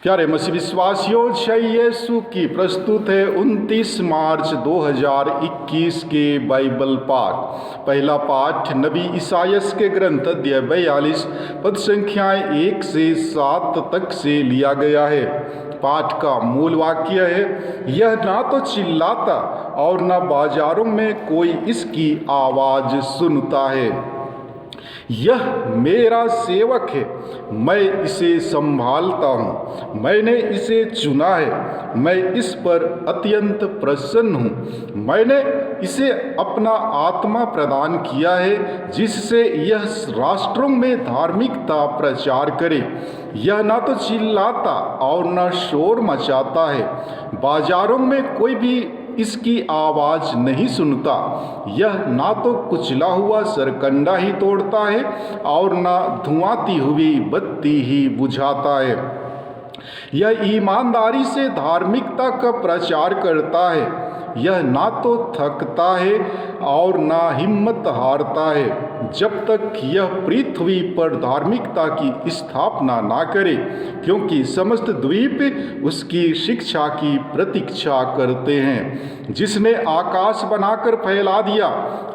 प्यारे मसीह विश्वासियों, जय यीशु की प्रस्तुत है 29 मार्च 2021 के बाइबल पाठ। पहला पाठ नबी ईसायास के ग्रंथ अध्याय 42 पद संख्याएं 1 से 7 तक से लिया गया है। पाठ का मूल वाक्य है, यह ना तो चिल्लाता और न बाजारों में कोई इसकी आवाज़ सुनता है। यह मेरा सेवक है, मैं इसे संभालता हूँ, मैंने इसे चुना है, मैं इस पर अत्यंत प्रसन्न हूँ। मैंने इसे अपना आत्मा प्रदान किया है, जिससे यह राष्ट्रों में धार्मिकता प्रचार करे। यह ना तो चिल्लाता और न शोर मचाता है, बाजारों में कोई भी इसकी आवाज़ नहीं सुनता। यह ना तो कुचला हुआ सरकंडा ही तोड़ता है और ना धुआंती हुई बत्ती ही बुझाता है। यह ईमानदारी से धार्मिकता का प्रचार करता है। यह ना तो थकता है और ना हिम्मत हारता है, जब तक यह पृथ्वी पर धार्मिकता की स्थापना ना करे, क्योंकि समस्त द्वीप उसकी शिक्षा की प्रतीक्षा करते हैं। जिसने आकाश बनाकर फैला दिया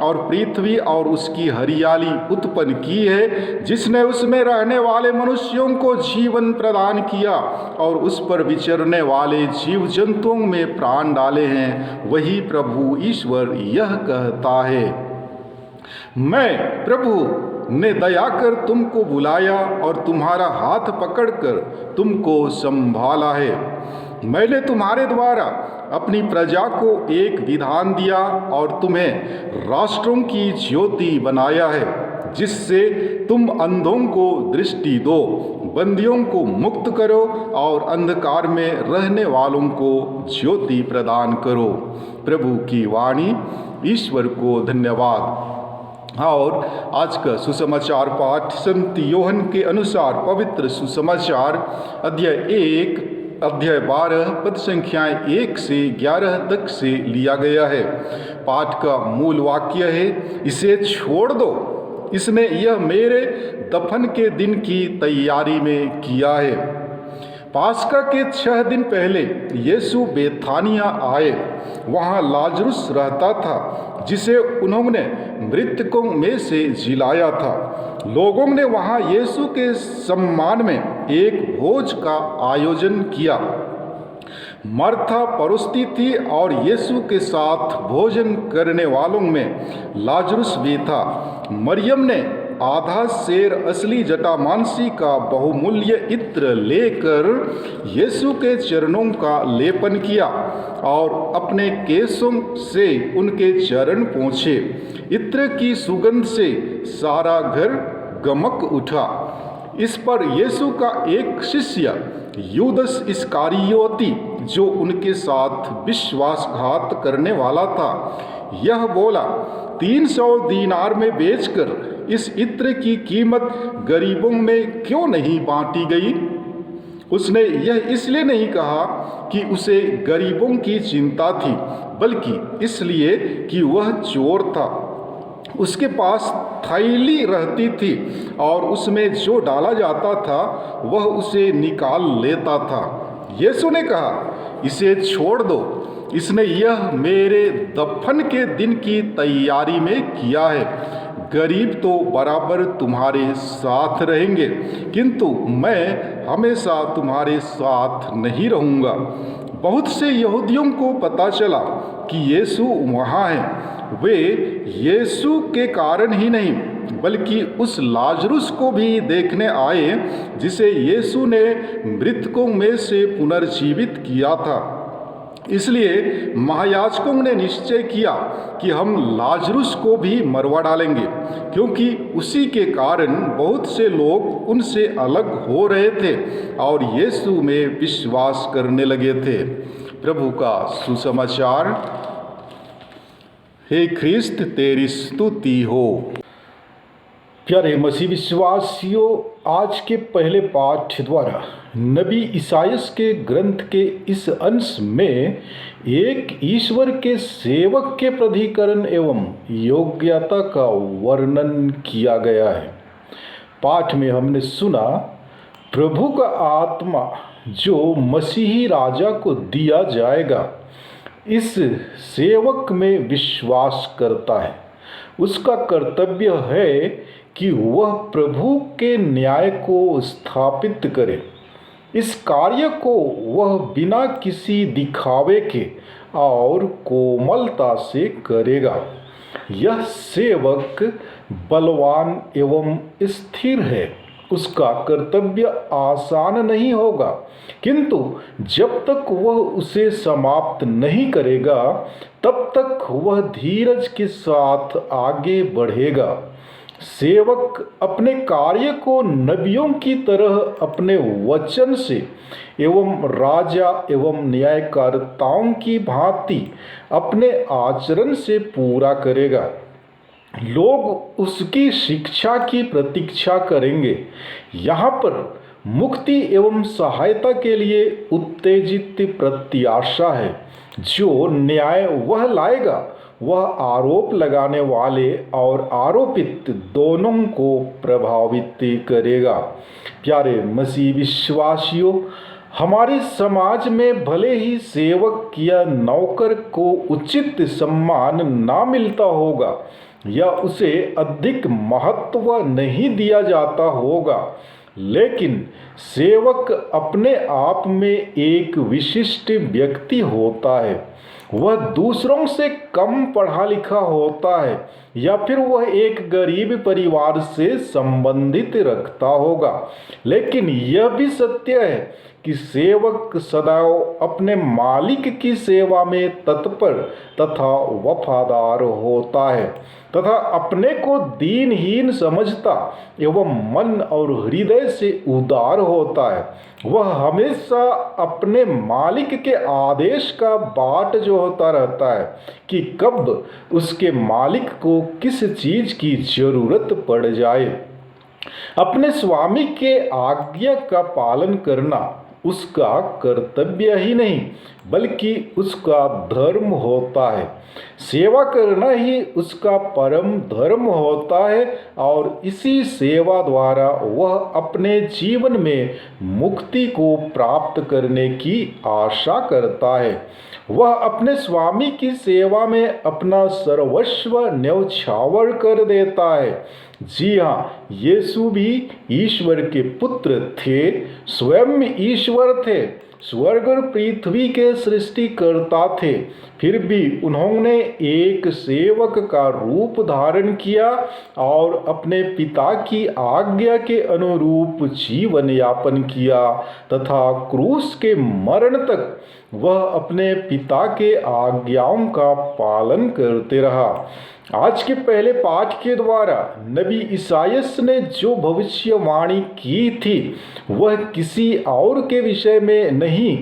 और पृथ्वी और उसकी हरियाली उत्पन्न की है, जिसने उसमें रहने वाले मनुष्यों को जीवन प्रदान किया और उस पर विचरने वाले जीव जंतुओं में प्राण डाले हैं, वही प्रभु ईश्वर यह कहता है, मैं प्रभु ने दया कर तुमको बुलाया और तुम्हारा हाथ पकड़कर तुमको संभाला है। मैंने तुम्हारे द्वारा अपनी प्रजा को एक विधान दिया और तुम्हें राष्ट्रों की ज्योति बनाया है, जिससे तुम अंधों को दृष्टि दो, बंदियों को मुक्त करो और अंधकार में रहने वालों को ज्योति प्रदान करो। प्रभु की वाणी। ईश्वर को धन्यवाद। और आज का सुसमाचार पाठ संत योहन के अनुसार पवित्र सुसमाचार अध्याय 1 अध्याय 12 पद संख्याएं 1 से 11 तक से लिया गया है। पाठ का मूल वाक्य है, इसे छोड़ दो, इसने यह मेरे दफन के दिन की तैयारी में किया है। पास्का के 6 दिन पहले यीशु बेथानिया आए। वहाँ लाजरुस रहता था, जिसे उन्होंने मृतकों में से जिलाया था। लोगों ने वहाँ यीशु के सम्मान में एक भोज का आयोजन किया। मर्था परोसती थी और यीशु के साथ भोजन करने वालों में लाजरुस भी था। मरियम ने आधा सेर असली जटामांसी का बहुमूल्य इत्र लेकर यीशु के चरणों का लेपन किया और अपने केसों से उनके चरण पोंछे। इत्र की सुगंध से सारा घर गमक उठा। इस पर यीशु का एक शिष्य यूदस इस्कारियोती, जो उनके साथ विश्वासघात करने वाला था, यह बोला, 300 दीनार में बेचकर इस इत्र की कीमत गरीबों में क्यों नहीं बांटी गई? उसने यह इसलिए नहीं कहा कि उसे गरीबों की चिंता थी, बल्कि इसलिए कि वह चोर था। उसके पास थैली रहती थी और उसमें जो डाला जाता था वह उसे निकाल लेता था। यीशु ने कहा, इसे छोड़ दो, इसने यह मेरे दफन के दिन की तैयारी में किया है। गरीब तो बराबर तुम्हारे साथ रहेंगे, किंतु मैं हमेशा तुम्हारे साथ नहीं रहूँगा। बहुत से यहूदियों को पता चला कि यीशु वहाँ है। वे यीशु के कारण ही नहीं, बल्कि उस लाजरुस को भी देखने आए, जिसे यीशु ने मृतकों में से पुनर्जीवित किया था। इसलिए महायाजकों ने निश्चय किया कि हम लाजरुस को भी मरवा डालेंगे, क्योंकि उसी के कारण बहुत से लोग उनसे अलग हो रहे थे और यीशु में विश्वास करने लगे थे। प्रभु का सुसमाचार। हे ख्रिस्त, तेरी स्तुति हो। प्यारे मसीह विश्वासियों, आज के पहले पाठ द्वारा नबी ईसायास के ग्रंथ के इस अंश में एक ईश्वर के सेवक के प्राधिकरण एवं योग्यता का वर्णन किया गया है। पाठ में हमने सुना, प्रभु का आत्मा जो मसीही राजा को दिया जाएगा, इस सेवक में विश्वास करता है। उसका कर्तव्य है कि वह प्रभु के न्याय को स्थापित करे। इस कार्य को वह बिना किसी दिखावे के और कोमलता से करेगा। यह सेवक बलवान एवं स्थिर है। उसका कर्तव्य आसान नहीं होगा, किंतु जब तक वह उसे समाप्त नहीं करेगा, तब तक वह धीरज के साथ आगे बढ़ेगा। सेवक अपने कार्य को नबियों की तरह अपने वचन से एवं राजा एवं न्यायकर्ताओं की भांति अपने आचरण से पूरा करेगा। लोग उसकी शिक्षा की प्रतीक्षा करेंगे। यहाँ पर मुक्ति एवं सहायता के लिए उत्तेजित प्रत्याशा है। जो न्याय वह लाएगा, वह आरोप लगाने वाले और आरोपित दोनों को प्रभावित करेगा। प्यारे मसीह विश्वासियों, हमारे समाज में भले ही सेवक या नौकर को उचित सम्मान ना मिलता होगा या उसे अधिक महत्व नहीं दिया जाता होगा, लेकिन सेवक अपने आप में एक विशिष्ट व्यक्ति होता है। वह दूसरों से कम पढ़ा लिखा होता है या फिर वह एक गरीब परिवार से संबंधित रखता होगा, लेकिन यह भी सत्य है कि सेवक सदैव अपने मालिक की सेवा में तत्पर तथा वफादार होता है तथा अपने को दीनहीन समझता एवं मन और हृदय से उदार होता है। वह हमेशा अपने मालिक के आदेश का बाट जो होता रहता है कि कब उसके मालिक को किस चीज़ की जरूरत पड़ जाए। अपने स्वामी के आज्ञा का पालन करना उसका कर्तव्य ही नहीं बल्कि उसका धर्म होता है। सेवा करना ही उसका परम धर्म होता है और इसी सेवा द्वारा वह अपने जीवन में मुक्ति को प्राप्त करने की आशा करता है। वह अपने स्वामी की सेवा में अपना सर्वस्व न्यौछावर कर देता है। जी हाँ, यीशु भी ईश्वर के पुत्र थे, स्वयं ईश्वर थे, स्वर्ग और पृथ्वी के सृष्टिकर्ता थे। फिर भी उन्होंने एक सेवक का रूप धारण किया और अपने पिता की आज्ञा के अनुरूप जीवन यापन किया तथा क्रूस के मरण तक वह अपने पिता के आज्ञाओं का पालन करते रहा। आज के पहले पाठ के द्वारा नबी ईसायास ने जो भविष्यवाणी की थी वह किसी और के विषय में नहीं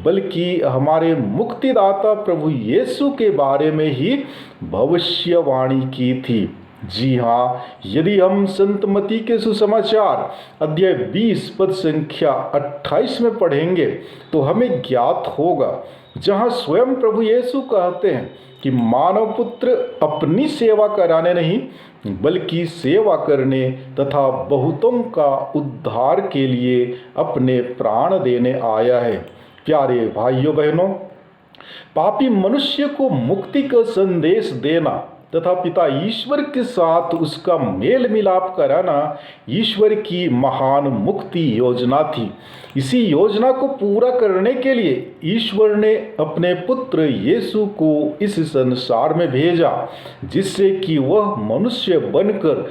बल्कि हमारे मुक्तिदाता प्रभु यीशु के बारे में ही भविष्यवाणी की थी। जी हाँ, यदि हम संत मत्ती के सुसमाचार अध्याय 20 पद संख्या 28 में पढ़ेंगे तो हमें ज्ञात होगा, जहाँ स्वयं प्रभु यीशु कहते हैं कि मानव पुत्र अपनी सेवा कराने नहीं बल्कि सेवा करने तथा बहुतों का उद्धार के लिए अपने प्राण देने आया है। प्यारे भाइयों बहनों, पापी मनुष्य को मुक्ति का संदेश देना तथा पिता ईश्वर के साथ उसका मेल मिलाप कराना ईश्वर की महान मुक्ति योजना थी। इसी योजना को पूरा करने के लिए ईश्वर ने अपने पुत्र यीशु को इस संसार में भेजा, जिससे कि वह मनुष्य बनकर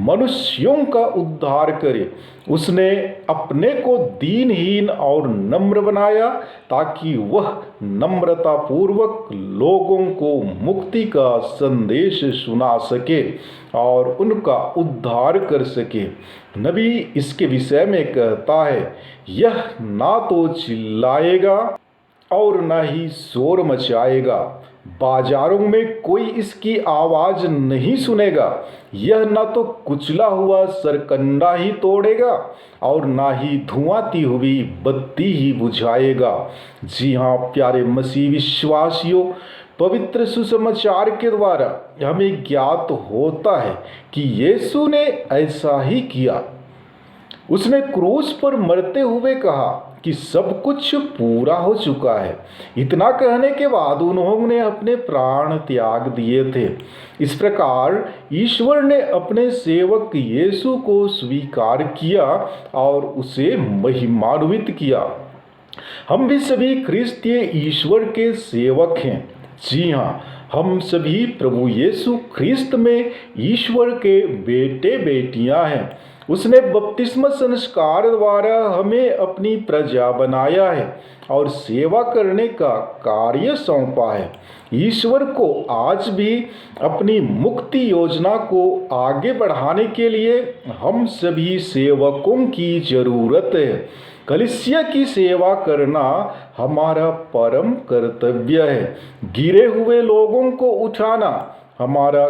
मनुष्यों का उद्धार करे। उसने अपने को दीनहीन और नम्र बनाया ताकि वह नम्रतापूर्वक लोगों को मुक्ति का संदेश सुना सके और उनका उद्धार कर सके। नबी इसके विषय में कहता है, यह ना तो चिल्लाएगा और ना ही शोर मचाएगा, बाजारों में कोई इसकी आवाज नहीं सुनेगा। यह ना तो कुचला हुआ सरकंडा ही तोड़ेगा और ना ही धुआंती हुई बत्ती ही बुझाएगा। जी हाँ प्यारे मसीह विश्वासियों, पवित्र सुसमाचार के द्वारा हमें ज्ञात होता है कि यीशु ने ऐसा ही किया। उसने क्रूस पर मरते हुए कहा कि सब कुछ पूरा हो चुका है। इतना कहने के बाद उन्होंने अपने प्राण त्याग दिए थे। इस प्रकार ईश्वर ने अपने सेवक यीशु को स्वीकार किया और उसे महिमान्वित किया। हम भी सभी ख्रिस्तीय ईश्वर के सेवक हैं। जी हाँ, हम सभी प्रभु यीशु ख्रिस्त में ईश्वर के बेटे बेटियां हैं। उसने बपतिस्मा संस्कार द्वारा हमें अपनी प्रजा बनाया है और सेवा करने का कार्य सौंपा है। ईश्वर को आज भी अपनी मुक्ति योजना को आगे बढ़ाने के लिए हम सभी सेवकों की जरूरत है। कलीसिया की सेवा करना हमारा परम कर्तव्य है। गिरे हुए लोगों को उठाना हमारा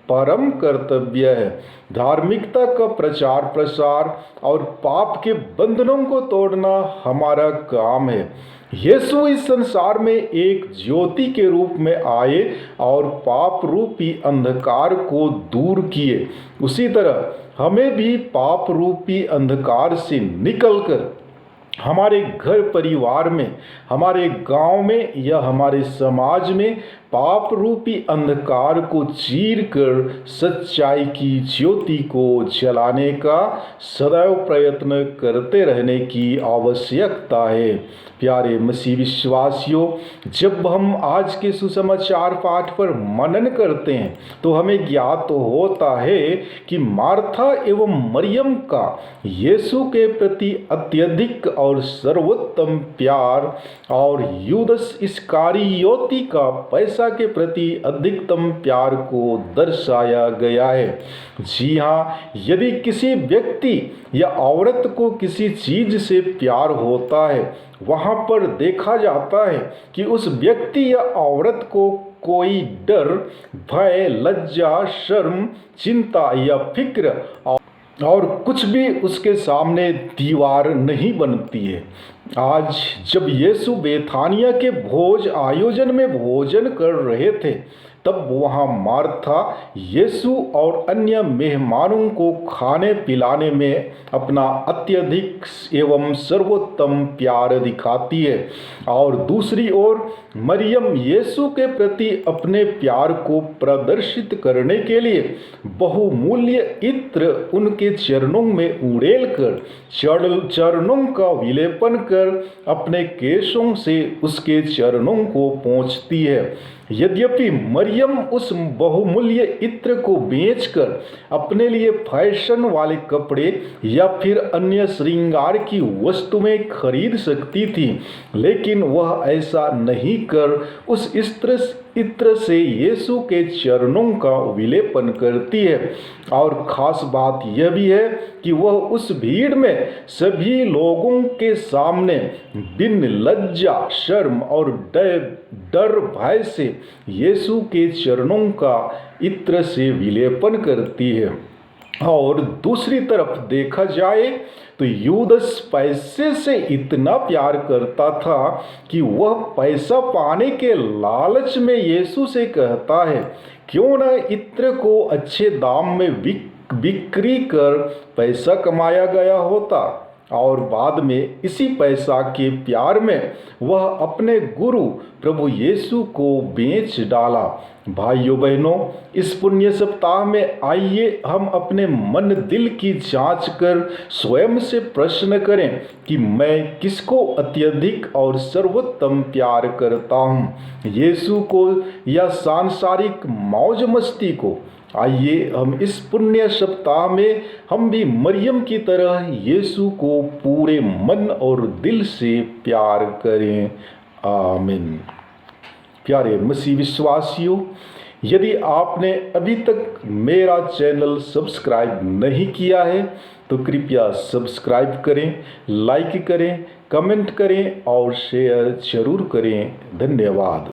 परम कर्तव्य है। धार्मिकता का प्रचार प्रसार और पाप के बंधनों को तोड़ना हमारा काम है। यीशु इस संसार में एक ज्योति के रूप में आए और पाप रूपी अंधकार को दूर किए। उसी तरह हमें भी पाप रूपी अंधकार से निकलकर हमारे घर परिवार में, हमारे गांव में या हमारे समाज में पाप रूपी अंधकार को चीर कर सच्चाई की ज्योति को जलाने का सदैव प्रयत्न करते रहने की आवश्यकता है। प्यारे मसीह विश्वासियों, जब हम आज के सुसमाचार पाठ पर मनन करते हैं तो हमें ज्ञात होता है कि मार्था एवं मरियम का यीशु के प्रति अत्यधिक और सर्वोत्तम प्यार और यूदस इस्करियोती का पैसा के प्रति अधिकतम प्यार को दर्शाया गया है। जी हाँ, यदि किसी व्यक्ति या औरत को किसी चीज से प्यार होता है, वहां पर देखा जाता है कि उस व्यक्ति या औरत को कोई डर, भय, लज्जा, शर्म, चिंता या फिक्र और कुछ भी उसके सामने दीवार नहीं बनती है। आज जब यीशु बेथानिया के भोज आयोजन में भोजन कर रहे थे, तब वहाँ मार्था यीशु और अन्य मेहमानों को खाने पिलाने में अपना अत्यधिक एवं सर्वोत्तम प्यार दिखाती है और दूसरी ओर मरियम यीशु के प्रति अपने प्यार को प्रदर्शित करने के लिए बहुमूल्य इत्र उनके चरणों में उड़ेल कर चरणों का विलेपन कर अपने केशों से उसके चरणों को पोंछती है। यद्यपि मरियम उस बहुमूल्य इत्र को बेचकर अपने लिए फैशन वाले कपड़े या फिर अन्य श्रृंगार की वस्तुएं खरीद सकती थी, लेकिन वह ऐसा नहीं कर उस इत्र से यीशु के चरणों का विलेपन करती है। और खास बात यह भी है कि वह उस भीड़ में सभी लोगों के सामने बिन लज्जा, शर्म और डर भय से यीशु के चरणों का इत्र से विलेपन करती है। और दूसरी तरफ देखा जाए तो यूदस पैसे से इतना प्यार करता था कि वह पैसा पाने के लालच में यीशु से कहता है, क्यों न इत्र को अच्छे दाम में बिक्री कर पैसा कमाया गया होता। और बाद में इसी पैसा के प्यार में वह अपने गुरु प्रभु यीशु को बेच डाला। भाइयों बहनों, इस पुण्य सप्ताह में आइए हम अपने मन दिल की जांच कर स्वयं से प्रश्न करें कि मैं किसको अत्यधिक और सर्वोत्तम प्यार करता हूँ, यीशु को या सांसारिक मौज मस्ती को। आइए हम इस पुण्य सप्ताह में हम भी मरियम की तरह यीशु को पूरे मन और दिल से प्यार करें। आमीन। प्यारे मसीह विश्वासियों, यदि आपने अभी तक मेरा चैनल सब्सक्राइब नहीं किया है तो कृपया सब्सक्राइब करें, लाइक करें, कमेंट करें और शेयर जरूर करें। धन्यवाद।